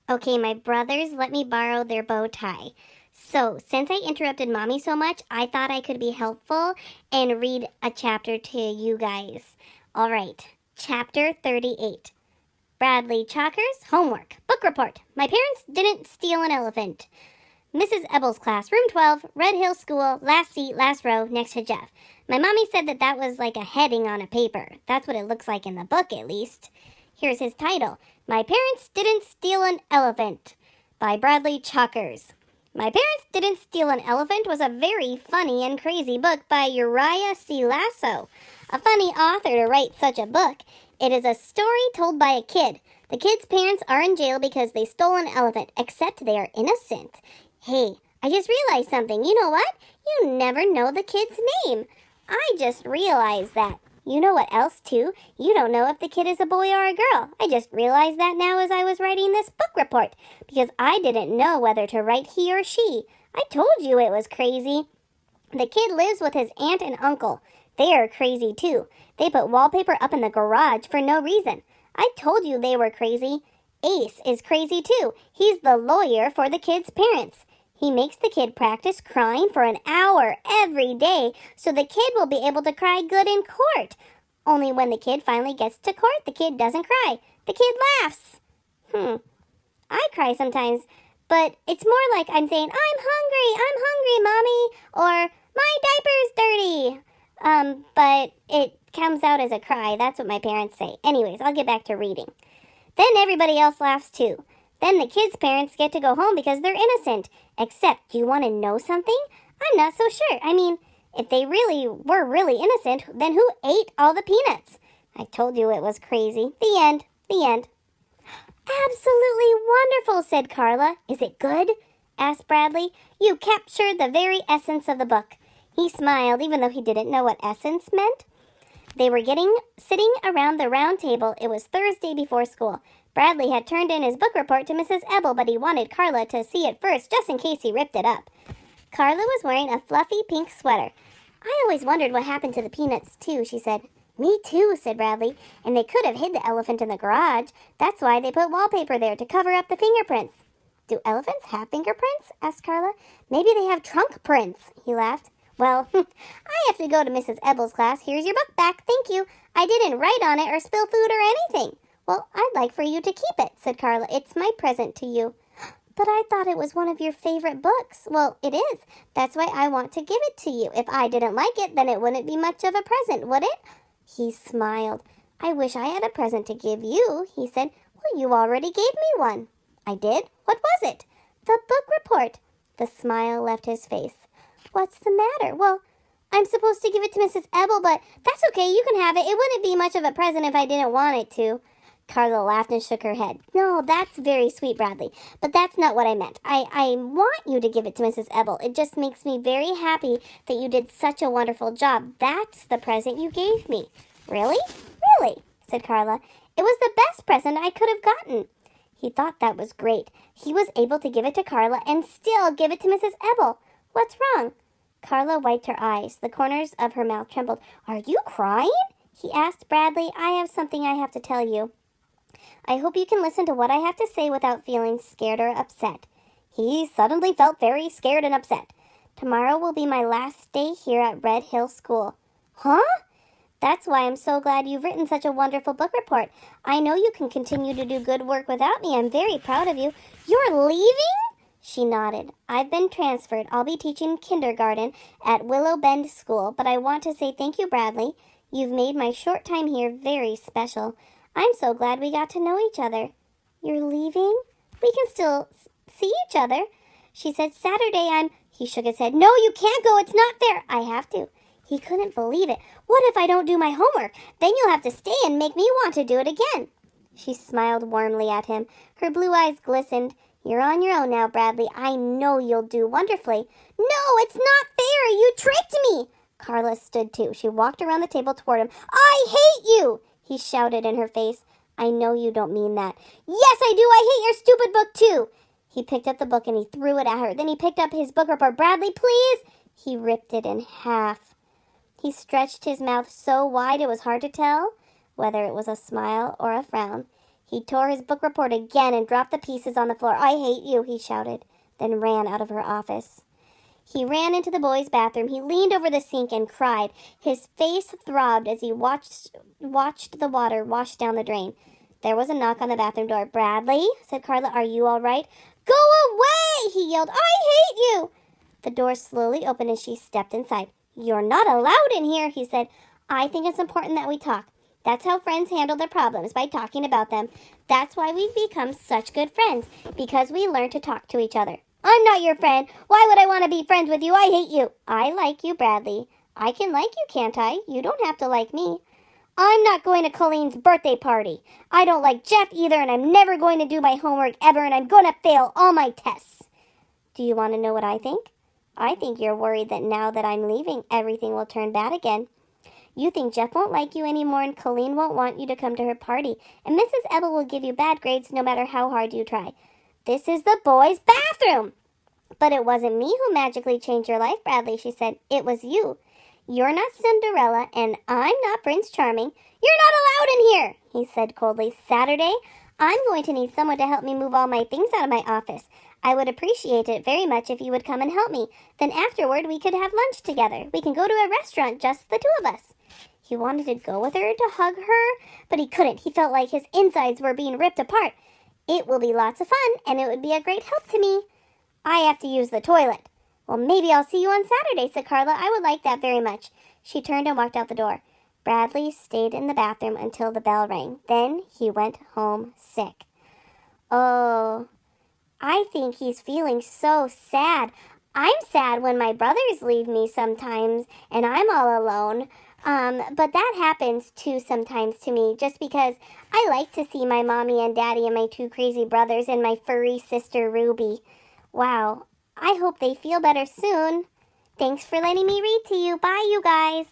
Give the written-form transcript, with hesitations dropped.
Okay, my brothers let me borrow their bow tie. So, since I interrupted Mommy so much, I thought I could be helpful and read a chapter to you guys. All right, chapter 38. Bradley Chalker's homework. Book report. My parents didn't steal an elephant. Mrs. Ebble's class, room 12, Red Hill School, last seat, last row, next to Jeff. My mommy said that was like a heading on a paper. That's what it looks like in the book, at least. Here's his title. My Parents Didn't Steal an Elephant by Bradley Chalkers. My Parents Didn't Steal an Elephant was a very funny and crazy book by Uriah C. Lasso. A funny author to write such a book. It is a story told by a kid. The kid's parents are in jail because they stole an elephant, except they are innocent. Hey, I just realized something. You know what? You never know the kid's name. I just realized that. You know what else, too? You don't know if the kid is a boy or a girl. I just realized that now as I was writing this book report, because I didn't know whether to write he or she. I told you it was crazy. The kid lives with his aunt and uncle. They are crazy, too. They put wallpaper up in the garage for no reason. I told you they were crazy. Ace is crazy, too. He's the lawyer for the kid's parents. He makes the kid practice crying for an hour every day so the kid will be able to cry good in court. Only when the kid finally gets to court, the kid doesn't cry. The kid laughs. I cry sometimes, but it's more like I'm saying, I'm hungry, Mommy, or my diaper's dirty. But it comes out as a cry. That's what my parents say. Anyways, I'll get back to reading. Then everybody else laughs too. Then the kids' parents get to go home because they're innocent. Except, do you want to know something? I'm not so sure. I mean, if they really were really innocent, then who ate all the peanuts? I told you it was crazy. The end. The end. Absolutely wonderful, said Carla. Is it good? Asked Bradley. You captured the very essence of the book. He smiled, even though he didn't know what essence meant. They were sitting around the round table. It was Thursday before school. Bradley had turned in his book report to Mrs. Ebble, but he wanted Carla to see it first, just in case he ripped it up. Carla was wearing a fluffy pink sweater. I always wondered what happened to the peanuts, too, she said. Me too, said Bradley, and they could have hid the elephant in the garage. That's why they put wallpaper there, to cover up the fingerprints. Do elephants have fingerprints? Asked Carla. Maybe they have trunk prints, he laughed. Well, I have to go to Mrs. Ebble's class. Here's your book back. Thank you. I didn't write on it or spill food or anything. Well, I'd like for you to keep it, said Carla. It's my present to you. But I thought it was one of your favorite books. Well, it is. That's why I want to give it to you. If I didn't like it, then it wouldn't be much of a present, would it? He smiled. I wish I had a present to give you, he said. Well, you already gave me one. I did? What was it? The book report. The smile left his face. What's the matter? Well, I'm supposed to give it to Mrs. Ebble, but that's okay. You can have it. It wouldn't be much of a present if I didn't want it to. Carla laughed and shook her head. No, that's very sweet, Bradley, but that's not what I meant. I want you to give it to Mrs. Ebble. It just makes me very happy that you did such a wonderful job. That's the present you gave me. Really? Really, said Carla. It was the best present I could have gotten. He thought that was great. He was able to give it to Carla and still give it to Mrs. Ebble. What's wrong? Carla wiped her eyes. The corners of her mouth trembled. Are you crying? He asked. Bradley, I have something I have to tell you. I hope you can listen to what I have to say without feeling scared or upset. He suddenly felt very scared and upset. Tomorrow will be my last day here at Red Hill School. Huh? That's why I'm so glad you've written such a wonderful book report. I know you can continue to do good work without me. I'm very proud of you. You're leaving? She nodded. I've been transferred. I'll be teaching kindergarten at Willow Bend School, but I want to say thank you, Bradley. You've made my short time here very special. I'm so glad we got to know each other. You're leaving? We can still see each other. She said, Saturday He shook his head. No, you can't go. It's not fair. I have to. He couldn't believe it. What if I don't do my homework? Then you'll have to stay and make me want to do it again. She smiled warmly at him. Her blue eyes glistened. You're on your own now, Bradley. I know you'll do wonderfully. No, it's not fair. You tricked me. Carla stood too. She walked around the table toward him. I hate you, he shouted in her face. I know you don't mean that. Yes, I do. I hate your stupid book too. He picked up the book and he threw it at her. Then he picked up his book report. Bradley, please. He ripped it in half. He stretched his mouth so wide it was hard to tell whether it was a smile or a frown. He tore his book report again and dropped the pieces on the floor. "I hate you," he shouted, then ran out of her office. He ran into the boys' bathroom. He leaned over the sink and cried. His face throbbed as he watched the water wash down the drain. There was a knock on the bathroom door. "Bradley," said Carla, "are you all right?" "Go away!" he yelled. "I hate you!" The door slowly opened and she stepped inside. "You're not allowed in here," he said. "I think it's important that we talk. That's how friends handle their problems, by talking about them. That's why we've become such good friends, because we learn to talk to each other." "I'm not your friend. Why would I want to be friends with you? I hate you." "I like you, Bradley. I can like you, can't I? You don't have to like me." "I'm not going to Colleen's birthday party. I don't like Jeff either, and I'm never going to do my homework ever, and I'm going to fail all my tests." "Do you want to know what I think? I think you're worried that now that I'm leaving, everything will turn bad again. You think Jeff won't like you anymore, and Colleen won't want you to come to her party, and Mrs. Ebel will give you bad grades no matter how hard you try. This is the boys' bathroom." "But it wasn't me who magically changed your life, Bradley," she said. "It was you. You're not Cinderella, and I'm not Prince Charming." "You're not allowed in here," he said coldly. "Saturday, I'm going to need someone to help me move all my things out of my office. I would appreciate it very much if you would come and help me. Then afterward, we could have lunch together. We can go to a restaurant, just the two of us." He wanted to go with her, to hug her, but he couldn't. He felt like his insides were being ripped apart. "It will be lots of fun, and it would be a great help to me." "I have to use the toilet." "Well, maybe I'll see you on Saturday," said Carla. "I would like that very much." She turned and walked out the door. Bradley stayed in the bathroom until the bell rang. Then he went home sick. Oh, I think he's feeling so sad. I'm sad when my brothers leave me sometimes and I'm all alone. But that happens too sometimes to me, just because I like to see my mommy and daddy and my two crazy brothers and my furry sister Ruby. Wow, I hope they feel better soon. Thanks for letting me read to you. Bye, you guys.